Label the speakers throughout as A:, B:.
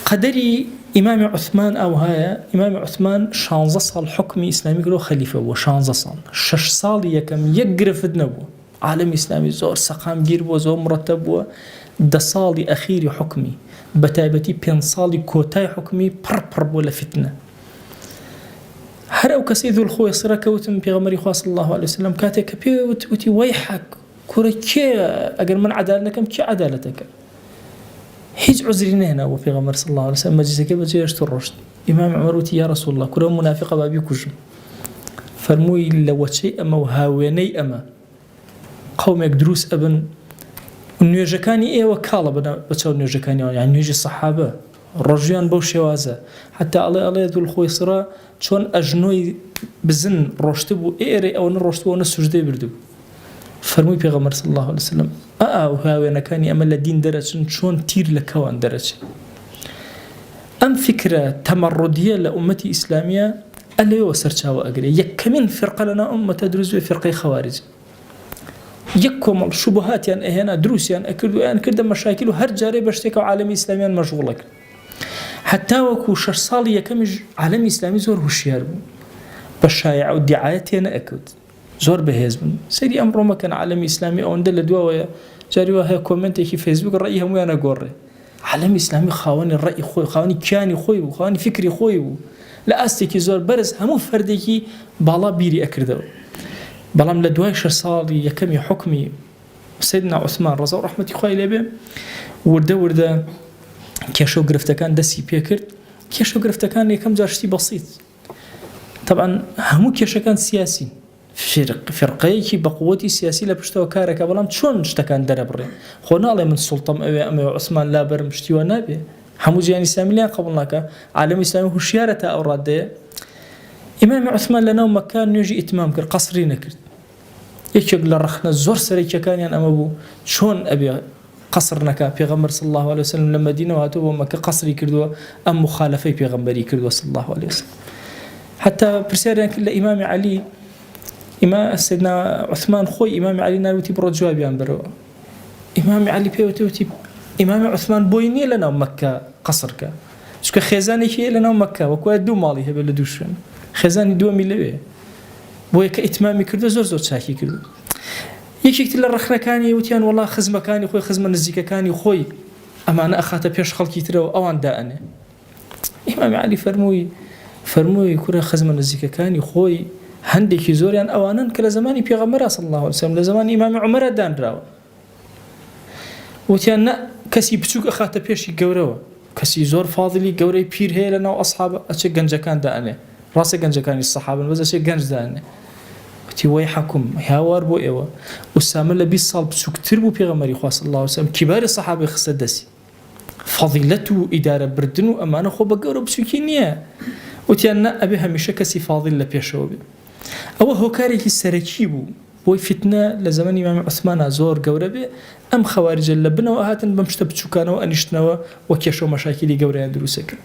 A: قدري إمام عثمان أو هاي إمام عثمان 16 صال حكمي إسلامي قالوا خليفة هو 16 صال 6 صال يكم يقرف نبو عالم إسلامي زور سقام جير بو زور مرتب بو 10 صال أخير حكمي بتابتي 5 صال كوتاي حكمي پر ولا فتنة هر أو كسي ذو الخوي صرا كوتم بيغمري خواه صلى الله عليه وسلم كاتك بيوت وتي ويحك كورا كي أقل من عدالتكم كي عدالتك هيج عذرنا هنا وفي غمر صلى الله عليه وسلم مجلسك بجيش الرشد إمام عمر وتي يا رسول الله كورا منافقة بابي كجم فرموي لو شيء أما وهاويني أما قومك دروس أبن النيوجكاني إيه وكالة بنا بتشاو النيوجكاني يعني نيوجي الصحابة الرجيان بوشي وازا حتى الله ذو الخوي صرا شون أجنوي بزن رشتبو إيري أو نرشتبو ونسجدي بردو فرموي بيغمر صلى الله عليه وسلم وهاوينا كاني أمل الدين درجة شون تير لكوان درجة أم فكرة تمردية لأمتي إسلامية اللي هو سرشاوة أقري يكمن فرقة لنا أمة تدرس فرقة خوارج يكم الشبهات يعني هنا دروس يعني أكردوا يعني كده مشاكل وهر جاري بشتكوا عالم إسلامي مشغولك حتى وكو شر صالي يكمج عالم إسلامي زور هشيار بالشايع والدعايات يعني أكد زور بهزم سيدي أمره ما كان عالم إسلامي أو ندل دوا جاري وها كومنتي في فيسبوك الرأي هم وأنا قرر عالم إسلامي خاوني الرأي خوي خاوني كياني خوي وخاوني فكري خوي لا أستيكي زور برز همو فردكي بالا بيري أكردو بلام لدواي شر صالي يكمي حكمي سيدنا عثمان رضي الله رحمة خوي لبه ورده كيشو قرفتكان دسي بيكرد كيشو قرفتكان يكم جارشتي بسيط طبعا همو كيشو كان سياسي فرقيكي بقوتي سياسي لبشتو كارك بلام شون اشتكان دربري خونا الله من السلطة أمي عثمان لابر مشتيوا نابي همو جاني سامليان قبلناك عالم إسلامي هشيارة أوراد إمام عثمان لنا مكان يجي إتمام كر قصرين كرد يكيق لرخنا زور سريكا كان يعني أمبو شون أبي قصرنا كبيغمبر صلى الله عليه وسلم لما دينا وهاتوا مكة قصري كردوا أم مخالفي بيغمبري كردوا صلى الله عليه وسلم حتى برسالة كل إمام علي إمام سيدنا عثمان خوي إمام علي ناروتي برد جوابي عن برو إمام علي بيوتي إمام عثمان بويني لنا مكة قصرك شكو خزاني هي لنا مكة وكوا دو مالي هبل دوشن خزاني دو ملوي بوي كإتمامي كردو زور شاكي كردو يكيك تلا رخنا كاني وتيان والله خزمة كاني خوي خزمة نزيكا كاني خوي أما أنا أخاته بيش خلقي ترى أوان داءنا إمام علي فرموي كورا خزمة نزيكا كاني خوي هندي زوريان أوانا كلا زماني بيغمرا صلى الله عليه وسلم لزمان إمام عمر دان راو وتيان كسي بتشوك أخاته بيش يقوروا كسي زور فاضلي قوري بير هي لنا وأصحابه أشي جنجا كان داءنا راسي جنجا كان الصحابة بس أشي جنج داءنا تي ويحكم هاوار بو ايوا اسامه لبي صال بسكتر بو بيغمري خو صلى الله عليه وسلم كبار الصحابه خصدسي فضيلته اداره بردنو امانه خو بقرو بسكينيه وتينا ابي هميشه كسي فاضل لبيشو او هو كاري السركيبو بو فتنه لزمن امام عثمان زور قوربه ام خوارج لبنا وهاتن بمشتبچو كانوا انشتنوا وكيشو مشاكل قوريان دروسك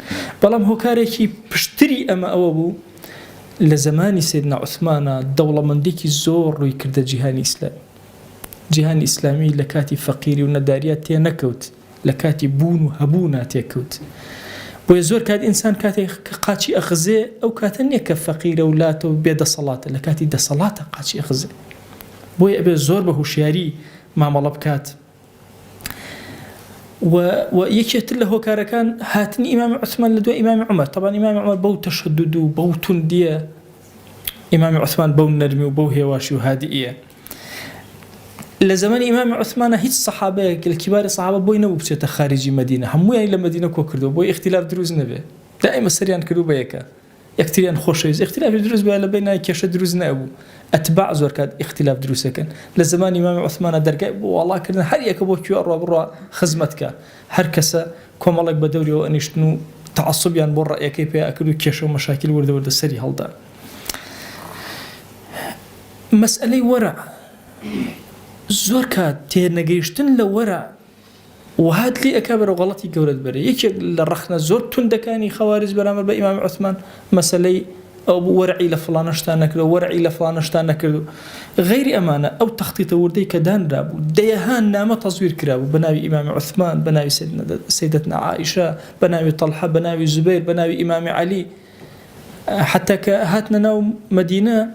A: بلام هو كاري بشتري اما او لزمان سيدنا عثمان الدولة من ديك الزور ويكرد جهاني إسلامي لكاتي فقيري ونداريات تينكوت لكاتي بون وهبونا تيكوت ويزور كاد إنسان كاتي قاتشي أخزي أو كاتنيك فقير أولاتو بيد صلاة لكاتي دا صلاة قاتشي أخزي بوي أبي الزور بهوشياري مع ملبكات ويكيت له كاركان هاتني إمام عثمان لدو إمام عمر طبعا إمام عمر بو تشدد وبو تندية إمام عثمان بو نرمي وبو هواشي وهادئية لزمان إمام عثمان هيج صحابة الكبار الصحابة بو ينبو بشيء خارجي مدينة همو يعني لمدينة كوكردو بو اختلاف دروز نبي دائما سريان كردو بيكا اختلاف خوشيز اختلاف دروز بها لبينا كيش دروز نابو أتباع زور كاد اختلاف دروسكن لزمان إمام عثمان درجة والله كنا هر يكبو كيو أروى برا خدمتك هر كسا كم الله بدوري وأنيشتنو تعصب يعني برا يكيب أكلو كيشو مشاكل ورد سري هالدا مسألة ورع زور كاد تنجيشتن لورع وهاد لي أكبر غلطي جورد بري يك الرخنا زور تندكاني خوارج برامر بإمام عثمان مسألة أو ورعي لفلان شتان كردو ورعي لفلان شتان كردو غير أمانة أو تخطيط وردي كدان رابو ديهان نامة تصوير كرابو بناوي إمام عثمان بناوي سيدتنا عائشة بناوي طلحة بناوي زبير بناوي إمام علي حتى كهاتنا ناو مدينة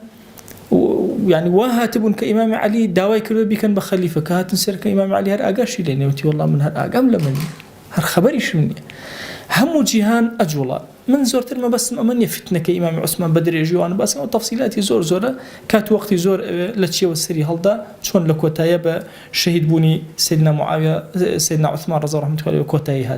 A: يعني واهاتبون كإمام علي داواي كردو بيكن بخليفة كهاتن سير كإمام علي هر آقاشي ليني وتي والله من هر آقام لمني هر خبريش مني همو جيهان أجولا من زورتر ما بس أمني فتنة كإمام عثمان بدري جوان بس وتفصيلاتي زورة كات وقت زور لتشي والسري هالدا شون لكوتايا بشهيد بوني سيدنا معاوية سيدنا عثمان رضي الله عنه وكوتايا